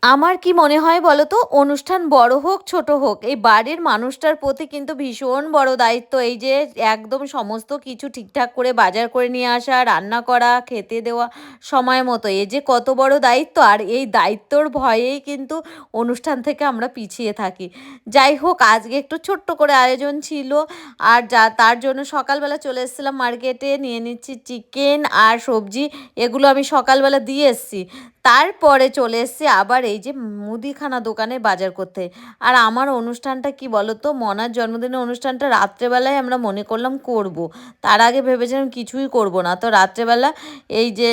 আমার কি মনে হয় বলো তো, অনুষ্ঠান বড় হোক ছোট হোক, এই বাড়ির মানুষটার প্রতি কিন্তু ভীষণ বড় দায়িত্ব। এই যে একদম সমস্ত কিছু ঠিকঠাক করে বাজার করে নিয়ে আসা, রান্না করা, খেতে দেওয়া সময় মতো, এ যে কত বড় দায়িত্ব। আর এই দায়িত্বর ভয়েই কিন্তু অনুষ্ঠান থেকে আমরা পিছিয়ে থাকি। যাই হোক, আজকে একটু ছোট্ট করে আয়োজন ছিল। আর তার জন্য সকালবেলা চলে এসেছিলাম মার্কেটে, নিয়ে নিচ্ছি চিকেন আর সবজি। এগুলো আমি সকালবেলা দিয়ে এসেছি। তারপরে চলে এসেছি আবার এই যে মুদিখানা দোকানে বাজার করতে। আর আমার অনুষ্ঠানটা কি বলো তো, মনার জন্মদিনের অনুষ্ঠানটা রাত্রেবেলায় আমরা মনে করলাম করব। তার আগে ভেবেছিলাম কিছুই করব না। তো রাত্রেবেলা এই যে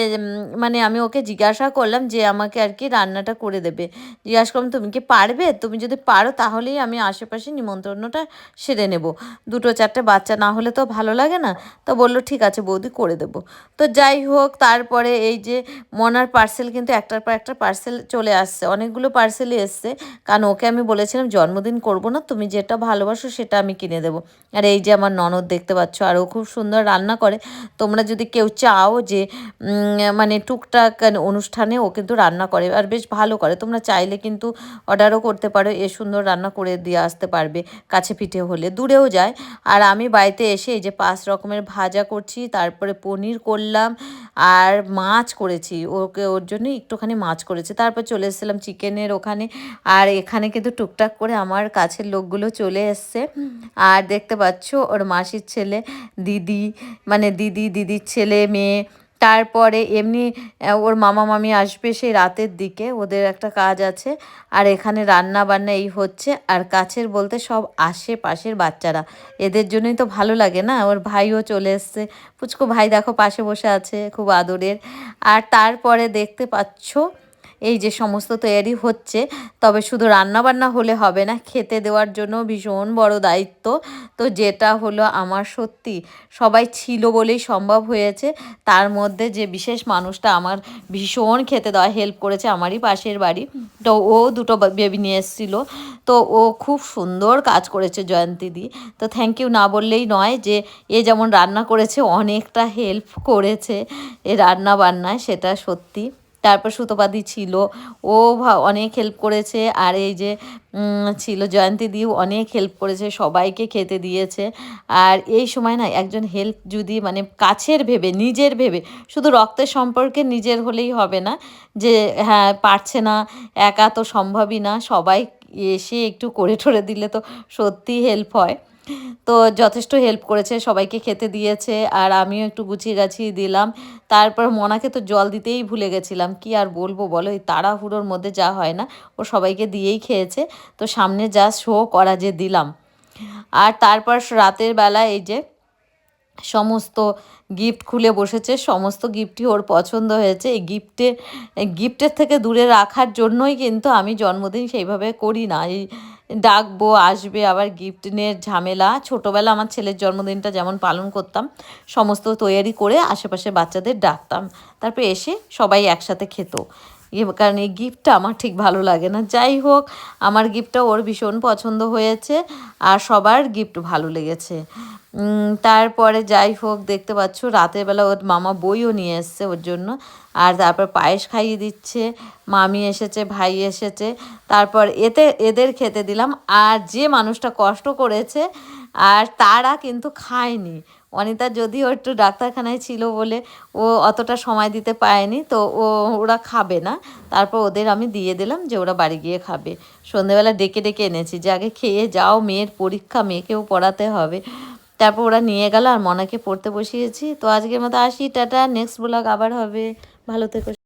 মানে আমি ওকে জিজ্ঞাসা করলাম যে আমাকে আর কি রান্নাটা করে দেবে। জিজ্ঞাসা করলাম তুমি কি পারবে? তুমি যদি পারো তাহলেই আমি আশেপাশে নিমন্ত্রণটা সেরে নেব। দুটো চারটে বাচ্চা না হলে তো ভালো লাগে না। তো বললো ঠিক আছে বৌদি, করে দেবো। তো যাই হোক, তারপরে এই যে মনার পার্সেল কিন্তু একটার পর একটা পার্সেল চলে আসছে, অনেকগুলো পার্সেলই এসছে। কারণ ওকে আমি বলেছিলাম জন্মদিন করব না, তুমি যেটা ভালোবাসো সেটা আমি কিনে দেবো। আর এই যে আমার ননদ দেখতে পাচ্ছ, আর ও খুব সুন্দর রান্না করে। তোমরা যদি কেউ চাও যে মানে টুকটাক অনুষ্ঠানে ও কিন্তু রান্না করে আর বেশ ভালো করে, তোমরা চাইলে কিন্তু অর্ডারও করতে পারো, এ সুন্দর রান্না করে দিয়ে আসতে পারবে। কাছে পিঠে হলে দূরেও যায়। আর আমি বাড়িতে এসে এই যে 5 রকমের ভাজা করছি, তারপরে পনির করলাম, আর মাছ করেছি। ওর জন্য একটুখানি মাছ করেছি। তারপর চলে এসেছিলাম চিকেনের ওখানে। আর এখানে কিন্তু টুকটাক করে আমার কাছের লোকগুলো চলে এসছে। আর দেখতে পাচ্ছ ওর মাসির ছেলে, দিদি, মানে দিদির ছেলে মেয়ে। তারপরে এমনি ওর মামা মামি আসবে সেই রাতের দিকে, ওদের একটা কাজ আছে। আর এখানে রান্না বান্না এই হচ্ছে। আর কাছের বলতে সব আশেপাশের বাচ্চারা, এদের জন্যই তো ভালো লাগে না। ওর ভাইও চলে এসছে, পুচকু ভাই দেখো পাশে বসে আছে, খুব আদরের। আর তারপরে দেখতে পাচ্ছ এই যে সমস্ত তৈরি হচ্ছে। তবে শুধু রান্না বান্না হলে হবে না, খেতে দেওয়ার জন্য ভীষণ বড় দায়িত্ব। তো যেটা হলো আমার সত্যি সবাই ছিল বলেই সম্ভব হয়েছে। তার মধ্যে যে বিশেষ মানুষটা আমার ভীষণ খেতে দেওয়া হেল্প করেছে, আমারই পাশের বাড়ি। তো ও দুটো বেবি নিয়ে এসেছিলো। তো ও খুব সুন্দর কাজ করেছে জয়ন্তীদি। তো থ্যাংক ইউ না বললেই নয়, যে এ যেমন রান্না করেছে অনেকটা হেল্প করেছে এ রান্না বান্নায়, সেটা সত্যি। তারপর সুতোপাদি ছিল, ও অনেক হেল্প করেছে। আর এই যে ছিল জয়ন্তীদিও অনেক হেল্প করেছে, সবাইকে খেতে দিয়েছে। আর এই সময় না একজন হেল্প যদি মানে কাছের ভেবে, নিজের ভেবে, শুধু রক্তের সম্পর্কে নিজের হলেই হবে না, যে হ্যাঁ পারছে না, একা তো সম্ভবই না, সবাই এসে একটু করে ঠরে দিলে তো সত্যিই হেল্প হয়। তো যথেষ্ট হেল্প করেছে, সবাইকে খেতে দিয়েছে। আর আমিও একটু গুছিয়ে গাছিয়ে দিলাম। তারপর মনাকে তো জল দিতেই ভুলে গেছিলাম, কি আর বলবো বলো, এই তাড়াহুড়োর মধ্যে যা হয় না, ও সবাইকে দিয়েই খেয়েছে। তো সামনে যা শো করা যে দিলাম। আর তারপর রাতের বেলা এই যে সমস্ত গিফট খুলে বসেছে, সমস্ত গিফটই ওর পছন্দ হয়েছে। এই গিফটের থেকে দূরে রাখার জন্যই কিন্তু আমি জন্মদিন সেইভাবে করি না। এই ডাকবো, আসবে, আবার গিফট নিয়ে ঝামেলা। ছোটোবেলা আমার ছেলের জন্মদিনটা যেমন পালন করতাম, সমস্ত তৈয়ারি করে আশেপাশে বাচ্চাদের ডাকতাম, তারপর এসে সবাই একসাথে খেত। কারণ এই গিফটটা আমার ঠিক ভালো লাগে না। যাই হোক, আমার গিফটটা ওর ভীষণ পছন্দ হয়েছে, আর সবার গিফট ভালো লেগেছে। তারপরে যাই হোক, দেখতে পাচ্ছ রাতের বেলা ওর মামা বইও নিয়ে এসছে ওর জন্য। আর তারপর পায়েস খাইয়ে দিচ্ছে, মামি এসেছে, ভাই এসেছে। তারপর এদের খেতে দিলাম। আর যে মানুষটা কষ্ট করেছে আর তারা কিন্তু খায়নি। অনিতা যদিও একটু ডাক্তারখানায় ছিল বলে ও অতটা সময় দিতে পারেনি, তো ওরা খাবে না। তারপর ওদের আমি দিয়ে দিলাম যে ওরা বাড়ি গিয়ে খাবে। সন্ধেবেলা ডেকে ডেকে এনেছি যে আগে খেয়ে যাও, মেয়ের পরীক্ষা, মেয়েকেও পড়াতে হবে। তারপর ওরা নিয়ে গেল, আর মনাকে পড়তে বসিয়েছি। তো আজকের মতো আসি, টাটা, নেক্সট ব্লগ আবার হবে। ভালো থেকো।